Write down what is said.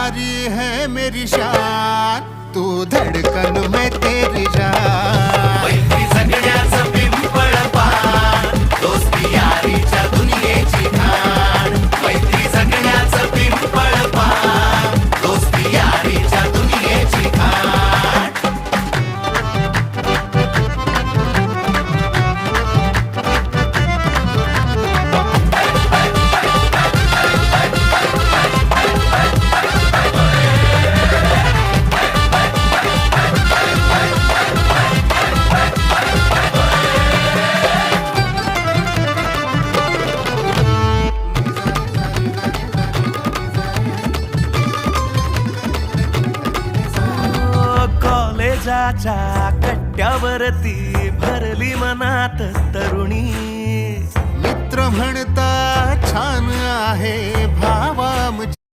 यारी है मेरी शान, तू धड़कन में तेरी जान। मैत्री जगण्याचं पिंपळ पान, दोस्ती यारीच्या दुनियेची खाण। मैत्री जगण्याचं पिंपळ पान, दोस्ती यारीच्या दुनियेची खाण। कॉलेजाच्या कट्ट्यावरती भरली मनात तरुणी। मित्र म्हणता छान आहे भावा